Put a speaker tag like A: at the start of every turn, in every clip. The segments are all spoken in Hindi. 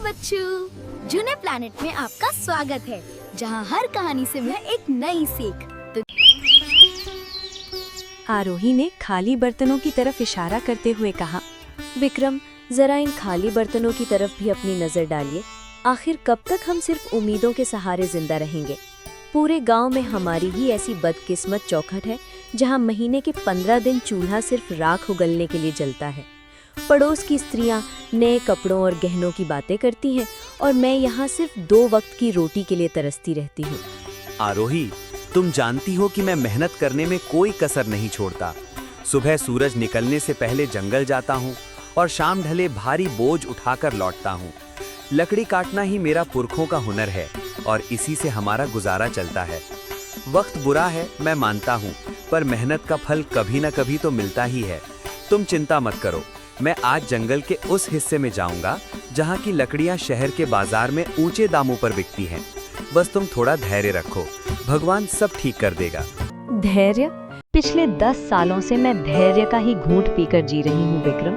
A: बच्चों, जूने प्लैनेट में आपका स्वागत है, जहां हर कहानी से है एक नई सीख। तो
B: आरोही ने खाली बर्तनों की तरफ इशारा करते हुए कहा, विक्रम, जरा इन खाली बर्तनों की तरफ भी अपनी नजर डालिए। आखिर कब तक हम सिर्फ उम्मीदों के सहारे जिंदा रहेंगे? पूरे गांव में हमारी ही ऐसी बदकिस्मत चौखट है जहां महीने के 15 दिन चूल्हा सिर्फ राख उगलने के लिए जलता है। पड़ोस की स्त्रियां नए कपड़ों और गहनों की बातें करती हैं और मैं यहाँ सिर्फ 2 वक्त की रोटी के लिए तरसती रहती हूँ।
C: आरोही, तुम जानती हो कि मैं मेहनत करने में कोई कसर नहीं छोड़ता। सुबह सूरज निकलने से पहले जंगल जाता हूँ और शाम ढले भारी बोझ उठाकर लौटता हूँ। लकड़ी काटना ही मेरा पुरखों का हुनर है और इसी से हमारा गुजारा चलता है। वक्त बुरा है, मैं मानता हूँ, पर मेहनत का फल कभी न कभी तो मिलता ही है। तुम चिंता मत करो, मैं आज जंगल के उस हिस्से में जाऊंगा जहाँ की लकड़ियाँ शहर के बाजार में ऊंचे दामों पर बिकती हैं। बस तुम थोड़ा धैर्य रखो, भगवान सब ठीक कर देगा।
B: धैर्य? पिछले 10 सालों से मैं धैर्य का ही घूंट पीकर जी रही हूँ विक्रम।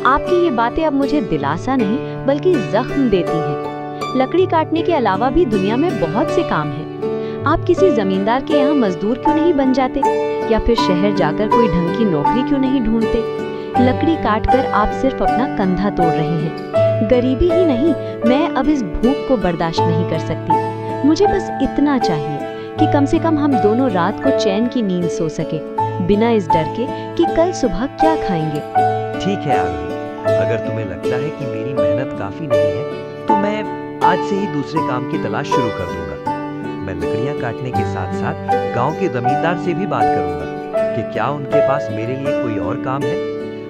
B: आपकी ये बातें अब मुझे दिलासा नहीं बल्कि जख्म देती हैं। लकड़ी काटने के अलावा भी दुनिया में बहुत से काम हैं। आप किसी जमींदार के यहाँ मजदूर क्यों नहीं बन जाते, या फिर शहर जाकर कोई ढंग की नौकरी क्यों नहीं ढूंढते? लकड़ी काटकर आप सिर्फ अपना कंधा तोड़ रहे हैं। गरीबी ही नहीं, मैं अब इस भूख को बर्दाश्त नहीं कर सकती। मुझे बस इतना चाहिए कि कम से कम हम दोनों रात को चैन की नींद सो सके, बिना इस डर के कि कल सुबह क्या खाएंगे।
D: ठीक है आरोही, अगर तुम्हें लगता है कि मेरी मेहनत काफी नहीं है तो मैं आज से ही दूसरे काम की तलाश शुरू कर दूंगा। मैं लकड़ियां काटने के साथ साथ गांव के जमींदार से भी बात करूंगा कि क्या उनके पास मेरे लिए कोई और काम है।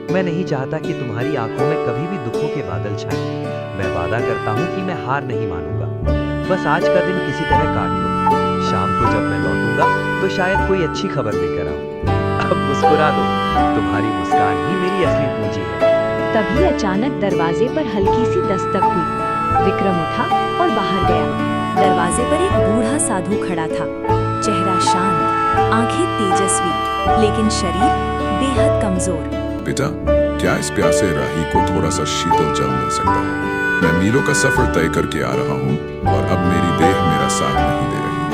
D: मैं नहीं चाहता कि तुम्हारी आंखों में कभी भी दुखों के बादल छाएं। मैं वादा करता हूँ कि मैं हार नहीं मानूंगा। बस आज का दिन किसी तरह काट लो। शाम को जब मैं लौटूंगा तो शायद कोई अच्छी खबर लेकर आऊं। अब मुस्कुरा दो, तुम्हारी मुस्कान ही मेरी असली पूंजी है।
B: तभी अचानक दरवाजे पर हल्की सी दस्तक हुई। विक्रम उठा और बाहर गया। दरवाजे पर एक बूढ़ा साधु खड़ा था। चेहरा शांत, आंखें तेजस्वी, लेकिन शरीर बेहद कमजोर।
E: बेटा, क्या इस प्यासे राही को थोड़ा सा शीतल जल मिल सकता है? मैं मीलों का सफर तय करके आ रहा हूँ और अब मेरी देह मेरा साथ नहीं दे रही।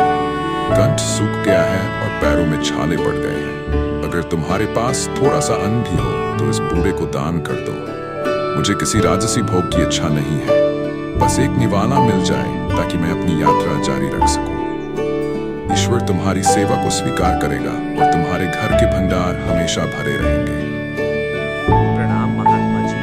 E: कंठ सूख गया है और पैरों में छाले पड़ गए हैं। अगर तुम्हारे पास थोड़ा सा अन्न भी हो तो इस बूढ़े को दान कर दो। मुझे किसी राजसी भोग की इच्छा नहीं है, बस एक निवाला मिल जाए ताकि मैं अपनी यात्रा जारी रख सकूं। ईश्वर तुम्हारी सेवा को स्वीकार करेगा और तुम्हारे घर के भंडार हमेशा भरे रहेंगे।
C: प्रणाम महात्मा जी,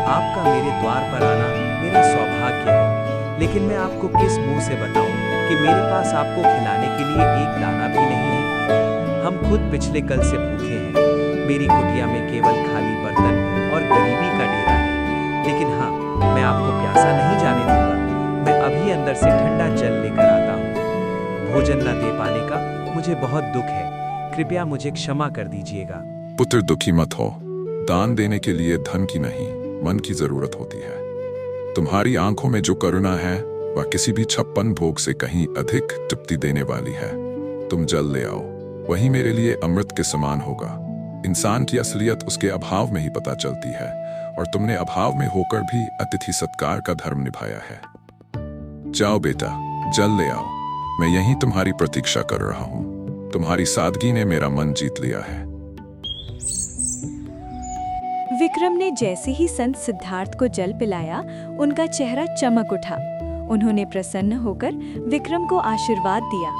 C: आपका मेरे द्वार पर आना मेरा सौभाग्य है, लेकिन मैं आपको किस मुंह से बताऊं कि मेरे पास आपको खिलाने के लिए एक दाना भी नहीं है। हम खुद पिछले कल से भूखे हैं। मेरी कुटिया में केवल खाली बर्तन और गरीबी का डेरा है। लेकिन हाँ, मैं आपको प्यासा नहीं जाने दूंगा। मैं अभी अंदर से ठंडा जल लेकर आता हूँ। भोजन न दे पाने का मुझे बहुत दुख है। कृपया मुझे क्षमा कर दीजिएगा।
E: पुत्र, दुखी मत हो। दान देने के लिए धन की नहीं, मन की जरूरत होती है। तुम्हारी आंखों में जो करुणा है वह किसी भी 56 भोग से कहीं अधिक तृप्ति देने वाली है। तुम जल ले आओ, वही मेरे लिए अमृत के समान होगा। इंसान की असलियत उसके अभाव में ही पता चलती है, और तुमने अभाव में होकर भी अतिथि सत्कार का धर्म निभाया है। जाओ बेटा, जल ले आओ। मैं यहीं तुम्हारी प्रतीक्षा कर रहा हूँ। तुम्हारी सादगी ने मेरा मन जीत लिया है।
B: विक्रम ने जैसे ही संत सिद्धार्थ को जल पिलाया, उनका चेहरा चमक उठा। उन्होंने प्रसन्न होकर विक्रम को आशीर्वाद दिया।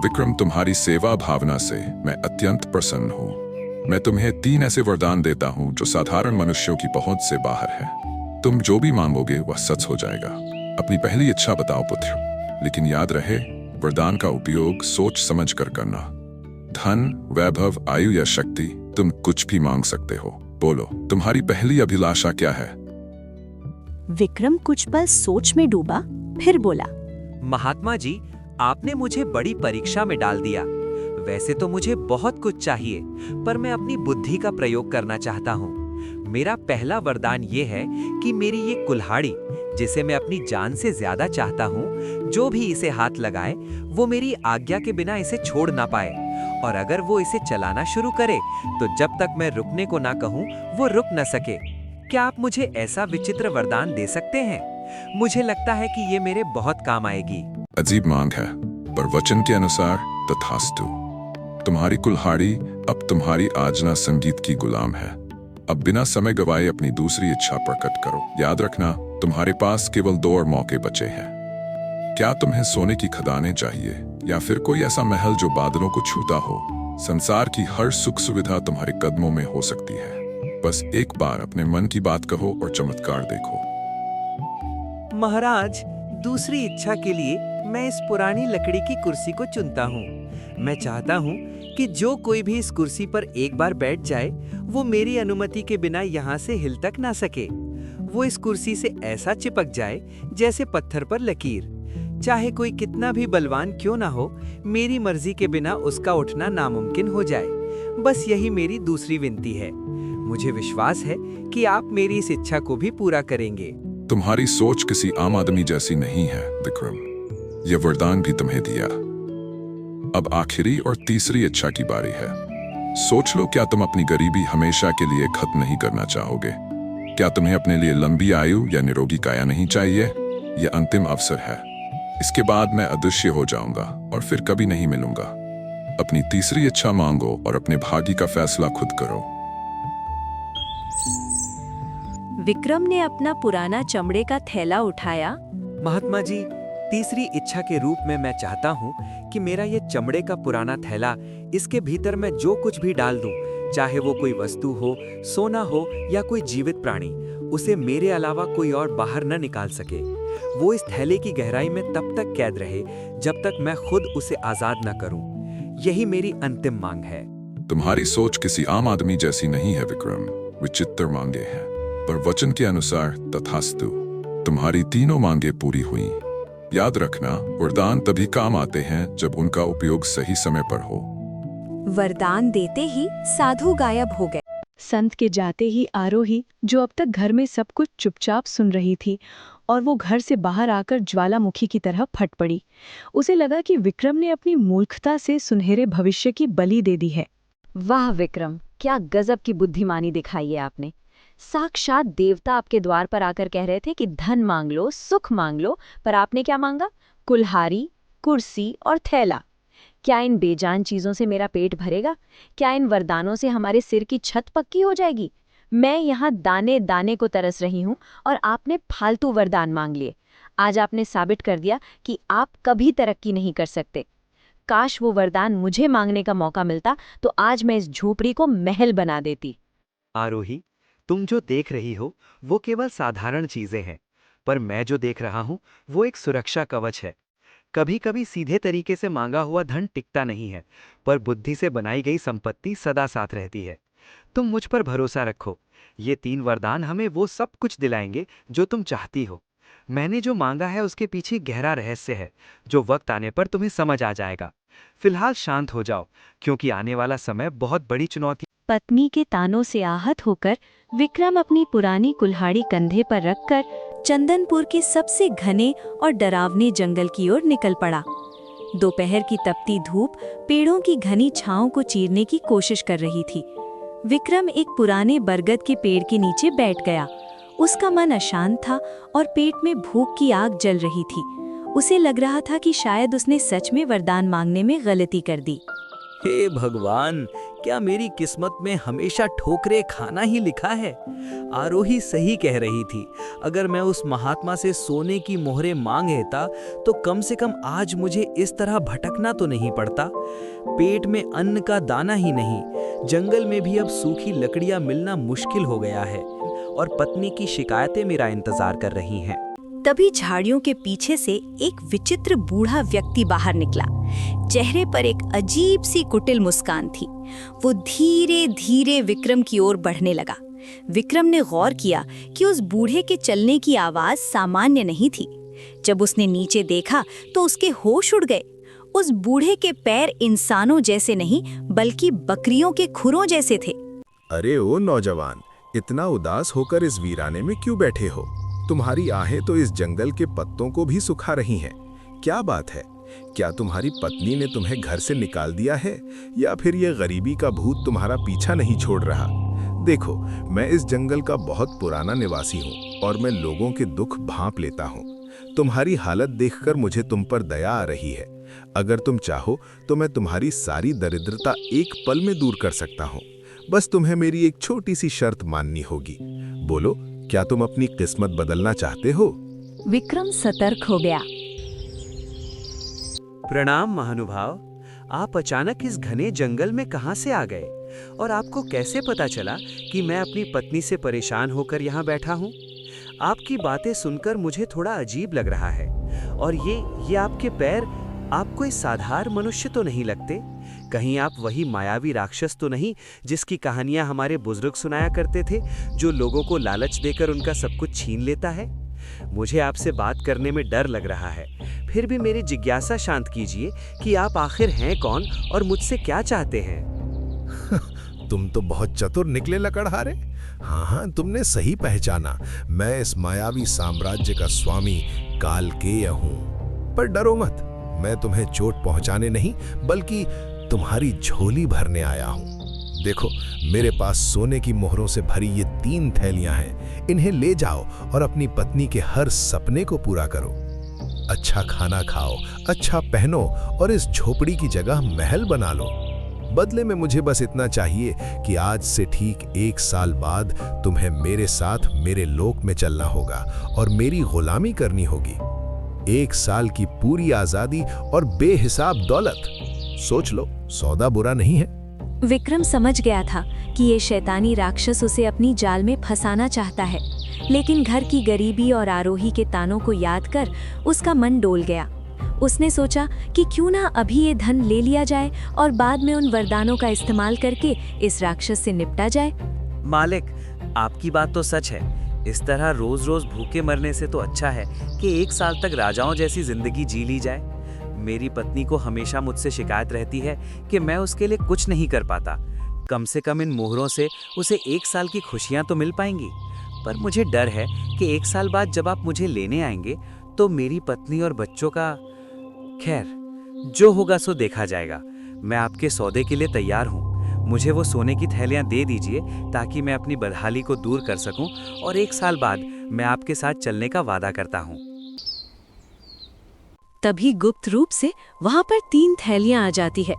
E: विक्रम, तुम्हारी सेवा भावना से मैं अत्यंत प्रसन्न हूँ। मैं तुम्हें 3 ऐसे वरदान देता हूँ जो साधारण मनुष्यों की पहुंच से बाहर है। तुम जो भी मांगोगे वह सच हो जाएगा। अपनी पहली इच्छा बताओ पुत्र, लेकिन याद रहे, वरदान का उपयोग सोच समझ कर करना। धन, वैभव, आयु या शक्ति, तुम कुछ भी मांग सकते हो। बोलो, तुम्हारी पहली अभिलाषा क्या है?
B: विक्रम कुछ पल सोच में डूबा, फिर बोला,
C: महात्मा जी, आपने मुझे बड़ी परीक्षा में डाल दिया। वैसे तो मुझे बहुत कुछ चाहिए, पर मैं अपनी बुद्धि का प्रयोग करना चाहता हूँ। मेरा पहला वरदान ये है कि मेरी ये कुल्हाड़ी, जिसे मैं अपनी जान से ज्यादा चाहता हूँ, जो भी इसे हाथ लगाए वो मेरी आज्ञा के बिना इसे छोड़ ना पाए, और अगर वो इसे चलाना शुरू करे तो जब तक मैं रुकने को ना कहूँ वो रुक न सके। क्या आप मुझे ऐसा विचित्र वरदान दे सकते हैं? मुझे लगता है कि ये मेरे बहुत काम आएगी।
E: अजीब मांग है, पर वचन के अनुसार तथास्तु। तुम्हारी कुल्हाड़ी अब तुम्हारी आजना संगीत की गुलाम है। अब बिना समय गवाए अपनी दूसरी इच्छा प्रकट करो। याद रखना, तुम्हारे पास केवल 2 और मौके बचे हैं। क्या तुम्हें सोने की खदानें चाहिए या फिर कोई ऐसा महल जो बादलों को छूता हो? संसार की हर सुख सुविधा तुम्हारे कदमों में हो सकती है। बस एक बार अपने मन की बात कहो और चमत्कार देखो।
C: महाराज, दूसरी इच्छा के लिए मैं इस पुरानी लकड़ी की कुर्सी को चुनता हूँ। मैं चाहता हूँ कि जो कोई भी इस कुर्सी पर एक बार बैठ जाए, वो मेरी अनुमति के बिना यहाँ से हिल तक ना सके। वो इस कुर्सी से ऐसा चिपक जाए जैसे पत्थर पर लकीर। चाहे कोई कितना भी बलवान क्यों ना हो, मेरी मर्जी के बिना उसका उठना नामुमकिन हो जाए। बस यही मेरी दूसरी विनती है। मुझे विश्वास है कि आप मेरी इस इच्छा को भी पूरा करेंगे।
E: तुम्हारी सोच किसी आम आदमी जैसी नहीं है विक्रम। यह वरदान भी तुम्हें दिया। अब आखिरी और तीसरी इच्छा की बारी है। सोच लो, क्या तुम अपनी गरीबी हमेशा के लिए खत्म नहीं करना चाहोगे? क्या तुम्हें अपने लिए लंबी आयु या निरोगी काया नहीं चाहिए? यह अंतिम अवसर है। इसके बाद मैं अदृश्य हो जाऊंगा और फिर कभी नहीं मिलूंगा। अपनी तीसरी इच्छा मांगो और अपने भाग्य का फैसला खुद करो।
B: विक्रम ने अपना पुराना चमड़े का थैला उठाया।
C: महात्मा जी, तीसरी इच्छा के रूप में मैं चाहता हूँ कि मेरा ये चमड़े का पुराना थैला, इसके भीतर मैं जो कुछ भी डाल दूं, चाहे वो कोई वस्तु हो, सोना हो या कोई जीवित प्राणी, उसे मेरे अलावा कोई और बाहर न निकाल सके। वो इस थैले की गहराई में तब तक कैद रहे जब तक मैं खुद उसे आजाद न करूं। यही मेरी अंतिम मांग है।
E: तुम्हारी सोच किसी आम आदमी जैसी नहीं है विक्रम। विचित्र मांगे हैं, पर वचन के अनुसार तथास्तु। तुम्हारी तीनों मांगे पूरी हुई। याद रखना, वरदान तभी काम आते हैं जब उनका उपयोग सही समय पर हो।
B: वरदान देते ही साधु गायब हो गए। संत के जाते ही आरोही, जो अब तक घर में सब कुछ चुपचाप सुन रही थी, और वो घर से बाहर आकर ज्वालामुखी की तरह फट पड़ी। उसे लगा कि विक्रम ने अपनी मूर्खता से सुनहरे भविष्य की बलि दे दी है। वाह विक्रम, क्या गजब की बुद्धिमानी दिखाई है आपने। साक्षात देवता आपके द्वार पर आकर कह रहे थे कि धन मांग लो, सुख मांग लो, पर आपने क्या मांगा? कुल्हाड़ी, कुर्सी और थैला। क्या इन बेजान चीजों से मेरा पेट भरेगा? क्या इन वरदानों से हमारे सिर की छत पक्की हो जाएगी? मैं यहाँ दाने दाने को तरस रही हूँ और आपने फालतू वरदान मांग लिए। आज आपने साबित कर दिया कि आप कभी तरक्की नहीं कर सकते। काश वो वरदान मुझे मांगने का मौका मिलता तो आज मैं इस झोपड़ी को महल बना देती।
C: आरोही, तुम जो देख रही हो वो केवल साधारण चीजें हैं, पर मैं जो देख रहा हूँ वो एक सुरक्षा कवच है। कभी कभी सीधे तरीके से मांगा हुआ धन टिकता नहीं है, पर बुद्धि से बनाई गई संपत्ति सदा साथ रहती है। तुम मुझ पर भरोसा रखो। ये 3 वरदान हमें वो सब कुछ दिलाएंगे जो तुम चाहती हो। मैंने जो मांगा है उसके पीछे गहरा रहस्य है, जो वक्त आने पर तुम्हें समझ आ जाएगा। फिलहाल शांत हो जाओ, क्योंकि आने वाला समय बहुत बड़ी चुनौती।
B: पत्नी के तानों से आहत होकर विक्रम अपनी पुरानी कुल्हाड़ी कंधे पर रखकर चंदनपुर के सबसे घने और डरावने जंगल की ओर निकल पड़ा। दोपहर की तपती धूप पेड़ों की घनी छांव को चीरने की कोशिश कर रही थी। विक्रम एक पुराने बरगद के पेड़ के नीचे बैठ गया। उसका मन अशांत था और पेट में भूख की आग जल रही थी। उसे लग रहा था कि शायद उसने सच में वरदान मांगने में गलती कर दी।
C: हे भगवान, क्या मेरी किस्मत में हमेशा ठोकरे खाना ही लिखा है? आरोही सही कह रही थी। अगर मैं उस महात्मा से सोने की मोहरें मांग लेता तो कम से कम आज मुझे इस तरह भटकना तो नहीं पड़ता। पेट में अन्न का दाना ही नहीं, जंगल में भी अब सूखी लकड़ियां मिलना मुश्किल हो गया है और पत्नी की शिकायतें मेरा इंतजार कर रही हैं।
B: तभी झाड़ियों के पीछे से एक विचित्र बूढ़ा व्यक्ति बाहर निकला। चेहरे पर एक अजीब सी कुटिल मुस्कान थी। वो धीरे धीरे विक्रम की ओर बढ़ने लगा। विक्रम ने गौर किया कि उस बूढ़े के चलने की आवाज सामान्य नहीं थी। जब उसने नीचे देखा तो उसके होश उड़ गए। उस बूढ़े के पैर इंसानों जैसे नहीं बल्कि बकरियों के खुरों जैसे थे।
F: अरे ओ नौजवान, इतना उदास होकर इस वीराने में क्यों बैठे हो? तुम्हारी आहें तो इस जंगल के पत्तों को भी सुखा रही हैं। क्या बात है? क्या तुम्हारी पत्नी ने तुम्हें घर से निकाल दिया है या फिर ये गरीबी का भूत तुम्हारा पीछा नहीं छोड़ रहा? देखो, मैं इस जंगल का बहुत पुराना निवासी हूँ और मैं लोगों के दुख भांप लेता हूँ। तुम्हारी हालत देखकर मुझे तुम पर दया आ रही है। अगर तुम चाहो तो मैं तुम्हारी सारी दरिद्रता एक पल में दूर कर सकता हूँ। बस तुम्हें मेरी एक छोटी सी शर्त माननी होगी। बोलो, क्या तुम अपनी किस्मत बदलना चाहते हो?
B: विक्रम सतर्क हो गया।
C: प्रणाम महानुभाव। आप अचानक इस घने जंगल में कहां से आ गए और आपको कैसे पता चला कि मैं अपनी पत्नी से परेशान होकर यहाँ बैठा हूँ? आपकी बातें सुनकर मुझे थोड़ा अजीब लग रहा है। और ये आपके पैर, आप कोई साधारण मनुष्य तो नहीं लगते? कहीं आप वही मायावी राक्षस तो नहीं जिसकी कहानियां हमारे बुजुर्ग सुनाया करते थे, जो लोगों को लालच देकर उनका सब कुछ छीन लेता है? मुझे आपसे बात करने में डर लग रहा है। फिर भी मेरी जिज्ञासा शांत कीजिए कि आप आखिर हैं कौन और मुझसे क्या चाहते हैं?
F: तुम तो बहुत चतुर निकले लकड़हारे। हाँ, तुमने सही पहचाना। मैं इस मायावी साम्राज्य का स्वामी कालकेय हूँ। पर डरो मत, मैं तुम्हें चोट पहुंचाने नहीं बल्कि तुम्हारी झोली भरने आया हूँ। देखो, मेरे पास सोने की मोहरों से भरी ये 3 थैलियां हैं। इन्हें ले जाओ और अपनी पत्नी के हर सपने को पूरा करो। अच्छा खाना खाओ, अच्छा पहनो और इस झोपड़ी की जगह महल बना लो। बदले में मुझे बस इतना चाहिए कि आज से ठीक 1 साल बाद तुम्हें मेरे साथ मेरे लोक में चलना होगा और मेरी गुलामी करनी होगी। 1 साल की पूरी आजादी और बेहिसाब दौलत। सोच लो, सौदा बुरा नहीं है।
B: विक्रम समझ गया था कि ये शैतानी राक्षस उसे अपनी जाल में फंसाना चाहता है, लेकिन घर की गरीबी और आरोही के तानों को याद कर उसका मन डोल गया। उसने सोचा कि क्यों ना अभी ये धन ले लिया जाए और बाद में उन वरदानों का इस्तेमाल करके इस राक्षस से निपटा जाए।
C: मालिक, आपकी बात तो सच है। इस तरह रोज रोज भूखे मरने से तो अच्छा है कि 1 साल तक राजाओं जैसी जिंदगी जी ली जाए। मेरी पत्नी को हमेशा मुझसे शिकायत रहती है कि मैं उसके लिए कुछ नहीं कर पाता। कम से कम इन मोहरों से उसे 1 साल की खुशियां तो मिल पाएंगी। पर मुझे डर है कि 1 साल बाद जब आप मुझे लेने आएंगे तो मेरी पत्नी और बच्चों का, खैर, जो होगा सो देखा जाएगा। मैं आपके सौदे के लिए तैयार हूँ। मुझे वो सोने की थैलियां दे दीजिए ताकि मैं अपनी बदहाली को दूर कर सकूं और 1 साल बाद मैं आपके साथ चलने का वादा करता हूँ।
B: तभी गुप्त रूप से वहां पर 3 थैलियां आ जाती है।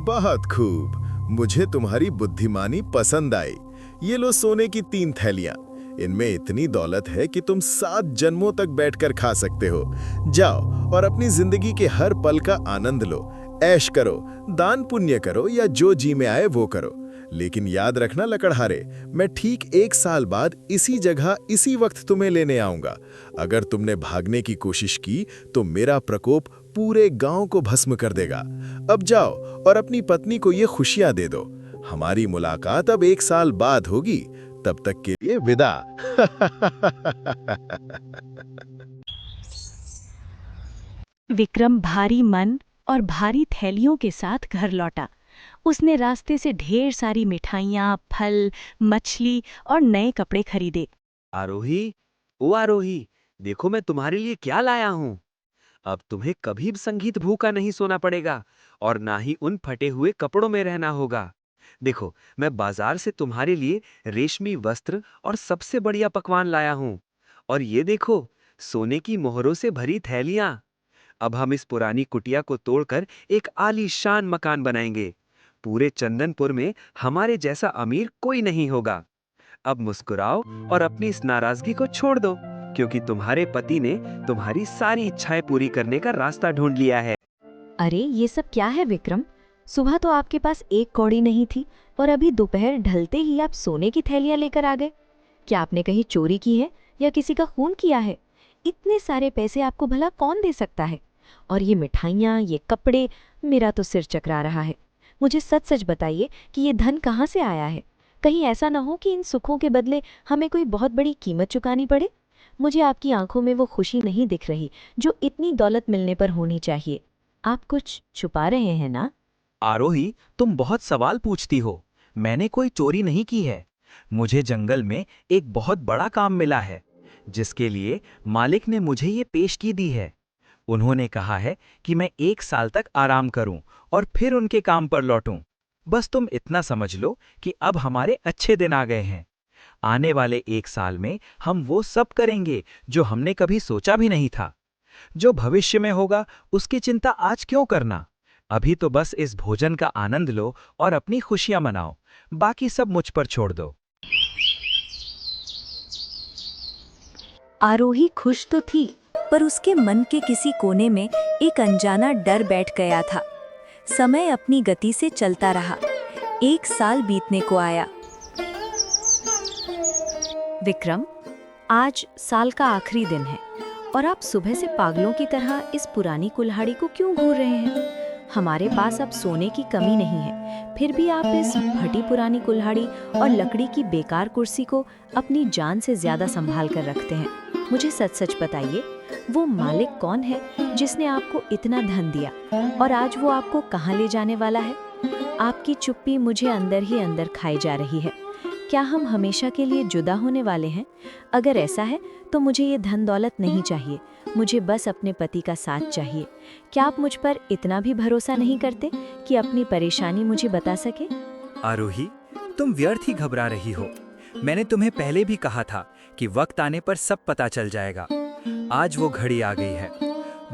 F: बहुत खूब, मुझे तुम्हारी बुद्धिमानी पसंद आई। ये लो सोने की 3 थैलियां। इनमें इतनी दौलत है कि तुम 7 जन्मों तक बैठकर खा सकते हो। जाओ और अपनी जिंदगी के हर पल का आनंद लो, ऐश करो, दान पुण्य करो या जो जी में आए वो करो। लेकिन याद रखना लकड़हारे, मैं ठीक 1 साल बाद इसी जगह इसी वक्त तुम्हें लेने आऊंगा। अगर तुमने भागने की कोशिश की तो मेरा प्रकोप पूरे गांव को भस्म कर देगा। अब जाओ और अपनी पत्नी को ये खुशियां दे दो। हमारी मुलाकात अब 1 साल बाद होगी। तब तक के लिए विदा।
B: विक्रम भारी मन और भारी थैलियों के साथ घर लौटा। उसने रास्ते से ढेर सारी मिठाइयाँ, फल, मछली और नए कपड़े खरीदे।
C: आरोही, ओ आरोही, देखो मैं तुम्हारे लिए क्या लाया हूँ। अब तुम्हें कभी भी संगीत भूखा नहीं सोना पड़ेगा और ना ही उन फटे हुए कपड़ों में रहना होगा। देखो, मैं बाजार से तुम्हारे लिए रेशमी वस्त्र और सबसे बढ़िया पकवान लाया हूँ। और ये देखो, सोने की मोहरों से भरी थैलियाँ। अब हम इस पुरानी कुटिया को तोड़कर एक आलीशान मकान बनाएंगे। पूरे चंदनपुर में हमारे जैसा अमीर कोई नहीं होगा। अब मुस्कुराओ और अपनी इस नाराजगी को छोड़ दो, क्योंकि तुम्हारे पति ने तुम्हारी सारी इच्छाएं पूरी करने का रास्ता ढूंढ लिया है।
B: अरे ये सब क्या है विक्रम? सुबह तो आपके पास 1 कौड़ी नहीं थी और अभी दोपहर ढलते ही आप सोने की थैलियां लेकर आ गए। क्या आपने कहीं चोरी की है या किसी का खून किया है? इतने सारे पैसे आपको भला कौन दे सकता है? और ये मिठाइयाँ, ये कपड़े, मेरा तो सिर चकरा रहा है। मुझे सच सच बताइए कि ये धन कहाँ से आया है? कहीं ऐसा ना हो कि इन सुखों के बदले हमें कोई बहुत बड़ी कीमत चुकानी पड़े। मुझे आपकी आंखों में वो खुशी नहीं दिख रही जो इतनी दौलत मिलने पर होनी चाहिए। आप कुछ छुपा रहे हैं ना?
C: आरोही, तुम बहुत सवाल पूछती हो। मैंने कोई चोरी नहीं की है। मुझे जंगल में एक बहुत बड़ा काम मिला है, जिसके लिए मालिक ने मुझे ये पेशगी दी है। उन्होंने कहा है कि मैं 1 साल तक आराम करूं और फिर उनके काम पर लौटूं।
G: बस तुम इतना समझ लो कि अब हमारे अच्छे दिन आ गए हैं। आने वाले 1 साल में हम वो सब करेंगे जो हमने कभी सोचा भी नहीं था। जो भविष्य में होगा उसकी चिंता आज क्यों करना? अभी तो बस इस भोजन का आनंद लो और अपनी खुशियां मनाओ। बाकी सब मुझ पर छोड़ दो।
B: आरोही खुश तो थी, पर उसके मन के किसी कोने में एक अनजाना डर बैठ गया था। समय अपनी गति से चलता रहा। 1 साल बीतने को आया। विक्रम, आज साल का आखिरी दिन है और आप सुबह से पागलों की तरह इस पुरानी कुल्हाड़ी को क्यों घूर रहे हैं? हमारे पास अब सोने की कमी नहीं है, फिर भी आप इस फटी पुरानी कुल्हाड़ी और लकड़ी की बेकार कुर्सी को अपनी जान से ज्यादा संभाल कर रखते हैं। मुझे सच सच बताइए, वो मालिक कौन है जिसने आपको इतना धन दिया और आज वो आपको कहाँ ले जाने वाला है? आपकी चुप्पी मुझे अंदर ही अंदर खाई जा रही है। क्या हम हमेशा के लिए जुदा होने वाले हैं? अगर ऐसा है तो मुझे ये धन दौलत नहीं चाहिए, मुझे बस अपने पति का साथ चाहिए। क्या आप मुझ पर इतना भी भरोसा नहीं करते कि अपनी परेशानी मुझे बता सके?
C: आरोही, तुम व्यर्थ ही घबरा रही हो। मैंने तुम्हें पहले भी कहा था कि वक्त आने पर सब पता चल जाएगा। आज वो घड़ी आ गई है।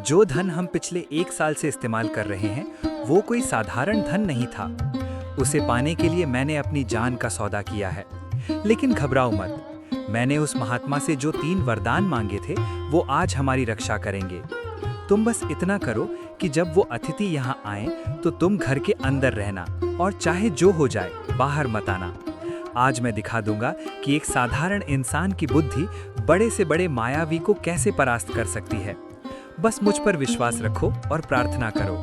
C: जो धन हम पिछले 1 साल से इस्तेमाल कर रहे हैं वो कोई साधारण धन नहीं था। उसे पाने के लिए मैंने अपनी जान का सौदा किया है। लेकिन घबराओ मत, मैंने उस महात्मा से जो 3 वरदान मांगे थे वो आज हमारी रक्षा करेंगे। तुम बस इतना करो कि जब वो अतिथि यहाँ आए तो तुम घर के अंदर रहना और चाहे जो हो जाए बाहर मत आना। आज मैं दिखा दूंगा कि एक साधारण इंसान की बुद्धि बड़े से बड़े मायावी को कैसे परास्त कर सकती है। बस मुझ पर विश्वास रखो और प्रार्थना करो।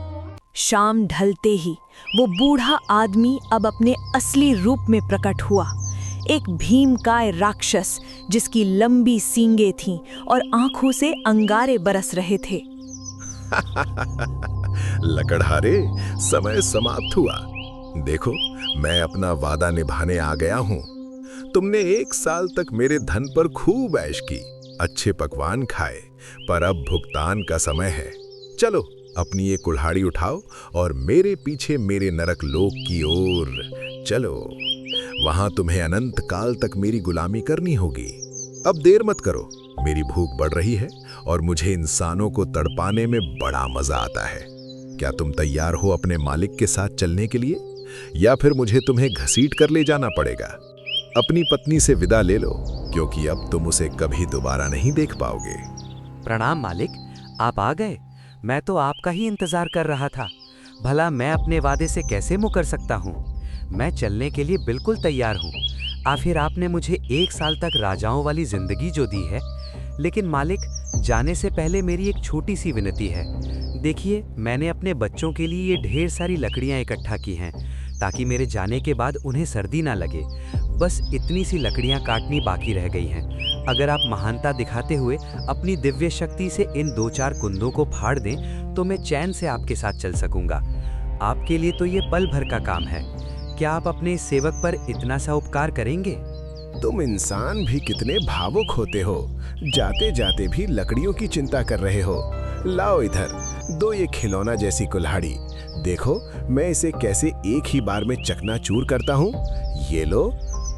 B: शाम ढलते ही वो बूढ़ा आदमी अब अपने असली रूप में प्रकट हुआ। एक भीमकाय राक्षस जिसकी लंबी सींगें थीं और आंखों से अंगारे बरस रहे थे।
F: लकड़हारे, समय समाप्त हुआ। देखो, मैं अपना वादा निभाने आ गया हूँ। तुमने 1 साल तक मेरे धन पर खूब ऐश की, अच्छे पकवान खाए, पर अब भुगतान का समय है। चलो, अपनी ये कुल्हाड़ी उठाओ और मेरे पीछे मेरे नरक लोक की ओर चलो। वहां तुम्हें अनंत काल तक मेरी गुलामी करनी होगी। अब देर मत करो, मेरी भूख बढ़ रही है और मुझे इंसानों को तड़पाने में बड़ा मजा आता है। क्या तुम तैयार हो अपने मालिक के साथ चलने के लिए, या फिर मुझे तुम्हें घसीट कर ले जाना पड़ेगा? अपनी पत्नी से विदा ले लो, क्योंकि अब तुम उसे कभी दोबारा नहीं देख पाओगे।
C: प्रणाम मालिक, आप आ गए। मैं तो आपका ही इंतजार कर रहा था। भला मैं अपने वादे से कैसे मुकर सकता हूँ? मैं चलने के लिए बिल्कुल तैयार हूँ। आखिर आपने मुझे 1 साल तक राजाओं वाली जिंदगी जो दी है। लेकिन मालिक, जाने से पहले मेरी एक छोटी सी विनती है। देखिए, मैंने अपने बच्चों के लिए ये ढेर सारी लकड़ियाँ इकट्ठा की हैं ताकि मेरे जाने के बाद उन्हें सर्दी ना लगे। बस इतनी सी लकड़ियाँ काटनी बाकी रह गई हैं। अगर आप महानता दिखाते हुए अपनी दिव्य शक्ति से इन 2-4 कुंदों को फाड़ दें तो मैं चैन से आपके साथ चल सकूंगा। आपके लिए तो ये पल भर का काम है। क्या आप अपने इस सेवक पर इतना सा उपकार करेंगे?
F: तुम इंसान भी कितने भावुक होते हो, जाते जाते भी लकड़ियों की चिंता कर रहे हो। लाओ इधर, दो ये खिलौना जैसी कुल्हाड़ी। देखो मैं इसे कैसे एक ही बार में चकनाचूर करता हूँ। ये लो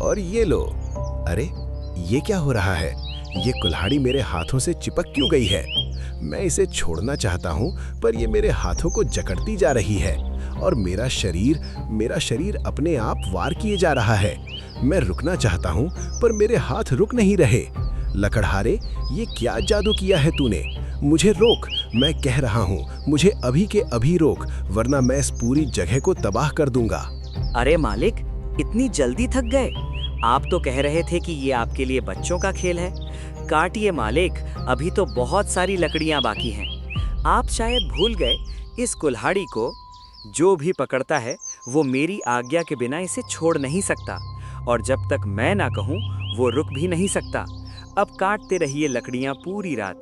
F: और ये लो। अरे ये क्या हो रहा है? ये कुल्हाड़ी मेरे हाथों से चिपक क्यों गई है? मैं इसे छोड़ना चाहता हूँ पर ये मेरे हाथों को जकड़ती जा रही है और मेरा शरीर अपने आप वार किए जा रहा है। मैं रुकना चाहता हूँ पर मेरे हाथ रुक नहीं रहे। लकड़हारे, ये क्या जादू किया है तूने? मुझे रोक, मैं कह रहा हूँ, मुझे अभी के अभी रोक, वरना मैं इस पूरी जगह को तबाह कर दूंगा।
H: अरे मालिक, इतनी जल्दी थक गए? आप तो कह रहे थे कि ये आपके लिए बच्चों का खेल है। काटिए मालिक, अभी तो बहुत सारी लकड़ियां बाकी हैं। आप शायद भूल गए, इस कुल्हाड़ी को जो भी पकड़ता है वो मेरी आज्ञा के बिना इसे छोड़ नहीं सकता, और जब तक मैं ना कहूँ वो रुक भी नहीं सकता। अब काटते रहिए लकड़ियां पूरी रात।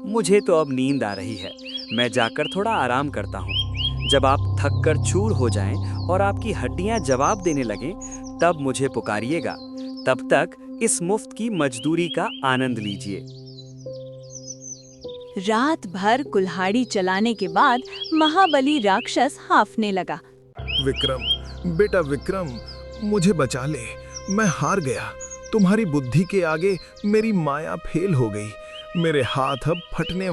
H: मुझे तो अब नींद आ रही है, मैं जाकर थोड़ा आराम करता हूँ। जब आप थक कर चूर हो जाएं और आपकी हड्डियां जवाब देने लगें, तब मुझे पुकारिएगा। तब तक इस मुफ्त की मजदूरी का आनंद लीजिए।
B: रात भर कुल्हाड़ी चलाने के बाद महाबली राक्षस हांफने लगा।
F: विक्रम, बेटा विक्रम, मुझे बचा ले, मैं हार गया। तुम्हारी बुद्धि के आगे मेरी माया फेल हो गई। मेरे हाथ अब फटने।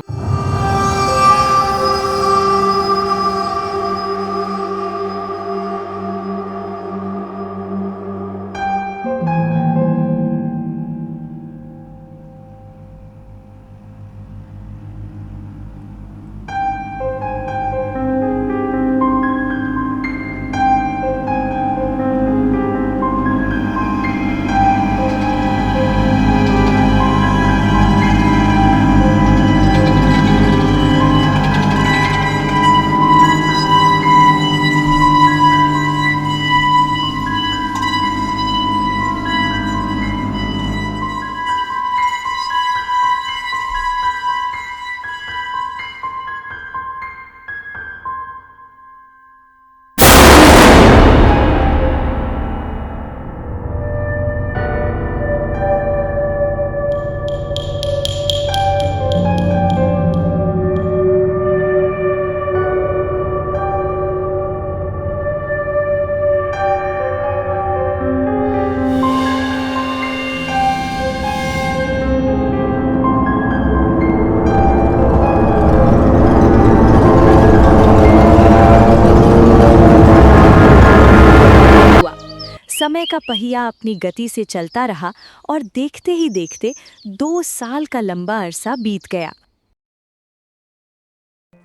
B: समय का पहिया अपनी गति से चलता रहा और देखते ही देखते 2 साल का लंबा अरसा बीत गया।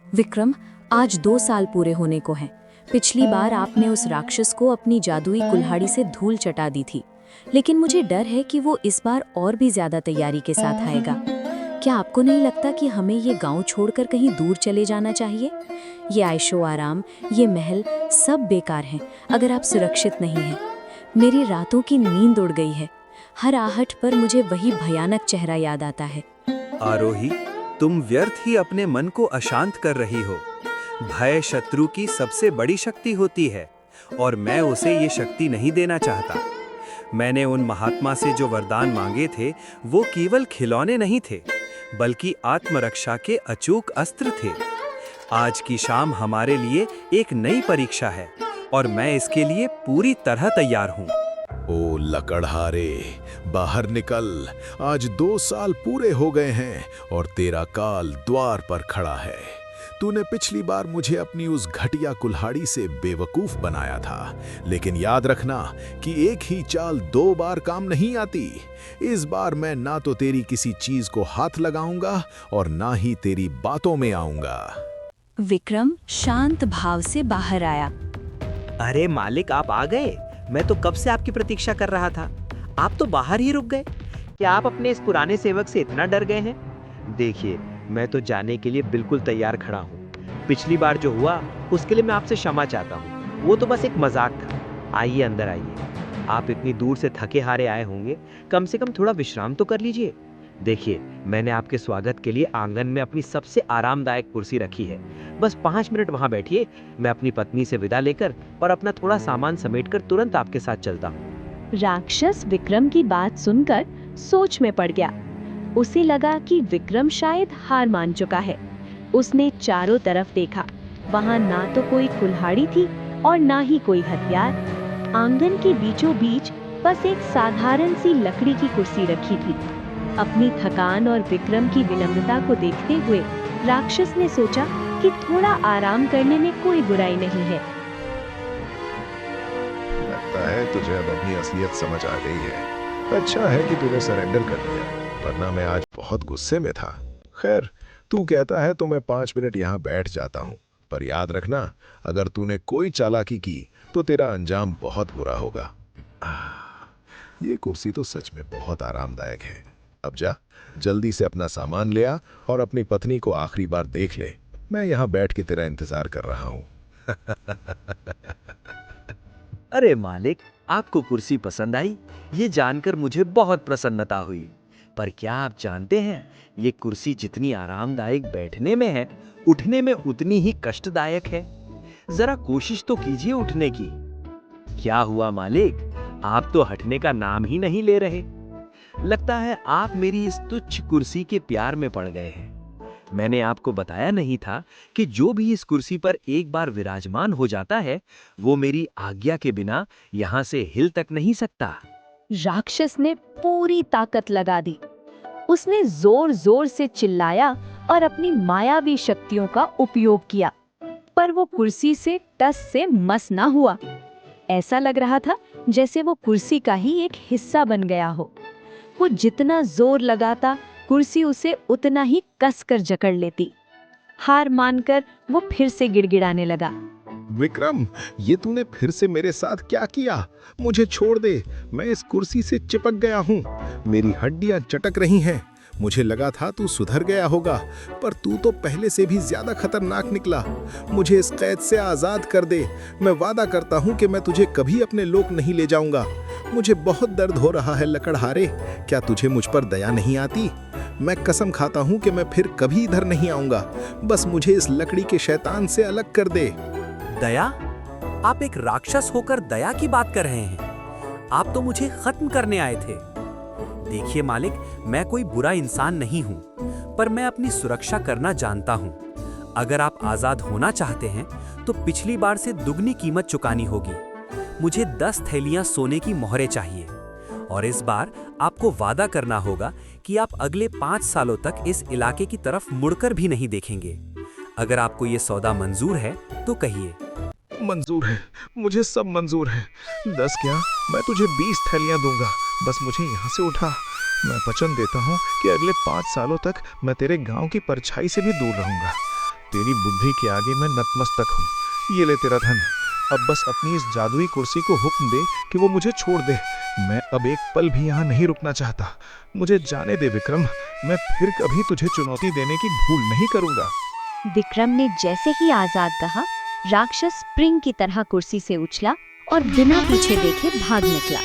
B: विक्रम, आज 2 साल पूरे होने को हैं। पिछली बार आपने उस राक्षस को अपनी जादुई कुल्हाड़ी से धूल चटा दी थी, लेकिन मुझे डर है कि वो इस बार और भी ज्यादा तैयारी के साथ आएगा। क्या आपको नहीं लगता कि हमें ये गांव छोड़कर कहीं दूर चले जाना चाहिए? ये आयशो आराम, ये महल सब बेकार हैं अगर आप सुरक्षित नहीं हैं। मेरी रातों की नींद उड़ गई है। हर आहट पर मुझे वही भयानक चेहरा याद आता है।
C: आरोही, तुम व्यर्थ ही अपने मन को अशांत कर रही हो। भय शत्रु की सबसे बड़ी शक्ति होती है और मैं उसे ये शक्ति नहीं देना चाहता। मैंने उन महात्मा से जो वरदान मांगे थे वो केवल खिलौने नहीं थे, बल्कि आत्मरक्षा के अचूक अस्त्र थे। आज की शाम हमारे लिए एक नई परीक्षा है और मैं इसके लिए पूरी तरह तैयार हूँ।
F: ओ लकड़हारे, बाहर निकल। आज 2 साल पूरे हो गए हैं और तेरा काल द्वार पर खड़ा है। तूने पिछली बार मुझे अपनी उस घटिया कुल्हाड़ी से बेवकूफ बनाया था, लेकिन याद रखना कि एक ही चाल 2 बार काम नहीं आती। इस बार मैं ना तो तेरी किसी चीज को हाथ लगाऊंगा और ना ही तेरी बातों में आऊंगा।
B: विक्रम शांत भाव से बाहर आया।
H: अरे मालिक, आप आ गए। मैं तो कब से आपकी प्रतीक्षा कर रहा था। आप तो बाहर ही रुक गए। क्या आप अपने इस पुराने सेवक से इतना डर गए हैं? देखिए, मैं तो जाने के लिए बिल्कुल तैयार खड़ा हूँ। पिछली बार जो हुआ उसके लिए मैं आपसे क्षमा चाहता हूँ। वो तो बस एक मजाक था। आइए अंदर आइए। आप इतनी दूर से थके हारे आए होंगे, कम से कम थोड़ा विश्राम तो कर लीजिए। देखिए, मैंने आपके स्वागत के लिए आंगन में अपनी सबसे आरामदायक कुर्सी रखी है। बस 5 मिनट वहां बैठिए। मैं अपनी पत्नी से विदा लेकर और अपना थोड़ा सामान समेटकर तुरंत आपके साथ चलता हूँ।
B: राक्षस विक्रम की बात सुनकर सोच में पड़ गया। उसे लगा कि विक्रम शायद हार मान चुका है। उसने चारों तरफ देखा। वहां ना तो कोई कुल्हाड़ी थी और ना ही कोई हथियार। आंगन के बीचों बीच बस एक साधारण सी लकड़ी की कुर्सी रखी थी। अपनी थकान और विक्रम की विनम्रता को देखते हुए राक्षस ने सोचा कि थोड़ा आराम करने में कोई बुराई नहीं है।
F: लगता है तुझे अब अपनी असलियत समझ आ गई है। अच्छा है कि तूने सरेंडर कर दिया, वरना मैं आज बहुत गुस्से में था। खैर, तू कहता है तो मैं 5 मिनट यहाँ बैठ जाता हूँ, पर याद रखना, अगर तूने कोई चालाकी की तो तेरा अंजाम बहुत बुरा होगा। ये कुर्सी तो सच में बहुत आरामदायक है। अब जा, जल्दी से अपना सामान ले आ और अपनी पत्नी को आखिरी बार देख ले। मैं यहाँ बैठ के तेरा इंतजार कर रहा हूँ।
H: अरे मालिक, आपको कुर्सी पसंद आई, ये जानकर मुझे बहुत प्रसन्नता हुई। पर क्या आप जानते हैं, ये कुर्सी जितनी आरामदायक बैठने में है, उठने में उतनी ही कष्टदायक है। जरा कोशिश तो कीजिए उठने की। क्या हुआ मालिक, आप तो हटने का नाम ही नहीं ले रहे। लगता है आप मेरी इस तुच्छ कुर्सी के प्यार में पड़ गए हैं।
G: मैंने आपको बताया नहीं था कि जो भी इस कुर्सी पर एक बार विराजमान हो जाता है वो मेरी आज्ञा के बिना यहाँ से हिल तक नहीं सकता।
B: राक्षस ने पूरी ताकत लगा दी। उसने जोर जोर से चिल्लाया और अपनी मायावी शक्तियों का उपयोग किया, पर वो कुर्सी से टस से मस ना हुआ। ऐसा लग रहा था जैसे वो कुर्सी का ही एक हिस्सा बन गया हो। वो जितना जोर लगाता, कुर्सी उसे उतना ही कसकर जकड़ लेती। हार मानकर वो फिर से गिड़गिड़ाने लगा।
F: विक्रम, ये तूने फिर से मेरे साथ क्या किया? मुझे छोड़ दे, मैं इस कुर्सी से चिपक गया हूँ। मेरी हड्डियां चटक रही हैं। मुझे लगा था तू सुधर गया होगा, पर तू तो पहले से भी ज्यादा खतरनाक निकला। मुझे इस कैद से आजाद कर दे। मैं वादा करता हूँ कि मैं तुझे कभी अपने लोक नहीं ले जाऊंगा। मुझे बहुत दर्द हो रहा है लकड़हारे, क्या तुझे मुझ पर दया नहीं आती? मैं कसम खाता हूँ कि मैं फिर कभी इधर नहीं आऊंगा। बस मुझे इस लकड़ी के शैतान से अलग कर दे।
C: दया? आप एक राक्षस होकर दया की बात कर रहे हैं? आप तो मुझे खत्म करने आए थे। देखिए मालिक, मैं कोई बुरा इंसान नहीं हूं, पर मैं अपनी सुरक्षा करना जानता हूं। अगर आप आजाद होना चाहते हैं तो पिछली बार से दुगनी कीमत चुकानी होगी। मुझे 10 थैलियां सोने की मोहरें चाहिए, और इस बार आपको वादा करना होगा कि आप अगले 5 सालों तक इस इलाके की तरफ मुड़कर भी नहीं देखेंगे। अगर आपको ये सौदा मंजूर है तो कहिए।
F: मंजूर है, मुझे सब मंजूर है। 10 क्या, मैं तुझे 20 थैलियां दूंगा। बस मुझे यहाँ से उठा। मैं वचन देता हूँ कि अगले 5 सालों तक मैं तेरे गांव की परछाई से भी दूर रहूंगा। तेरी बुद्धि के आगे मैं नतमस्तक हूँ। ये ले तेरा धन। अब बस अपनी इस जादुई कुर्सी को हुक्म दे कि वो मुझे छोड़ दे। मैं अब एक पल भी यहाँ नहीं रुकना चाहता। मुझे जाने दे विक्रम, मैं फिर कभी तुझे चुनौती देने की भूल नहीं करूंगा।
B: विक्रम ने जैसे ही आजाद कहा, राक्षस स्प्रिंग की तरह कुर्सी से उछला और बिना पीछे देखे भाग निकला।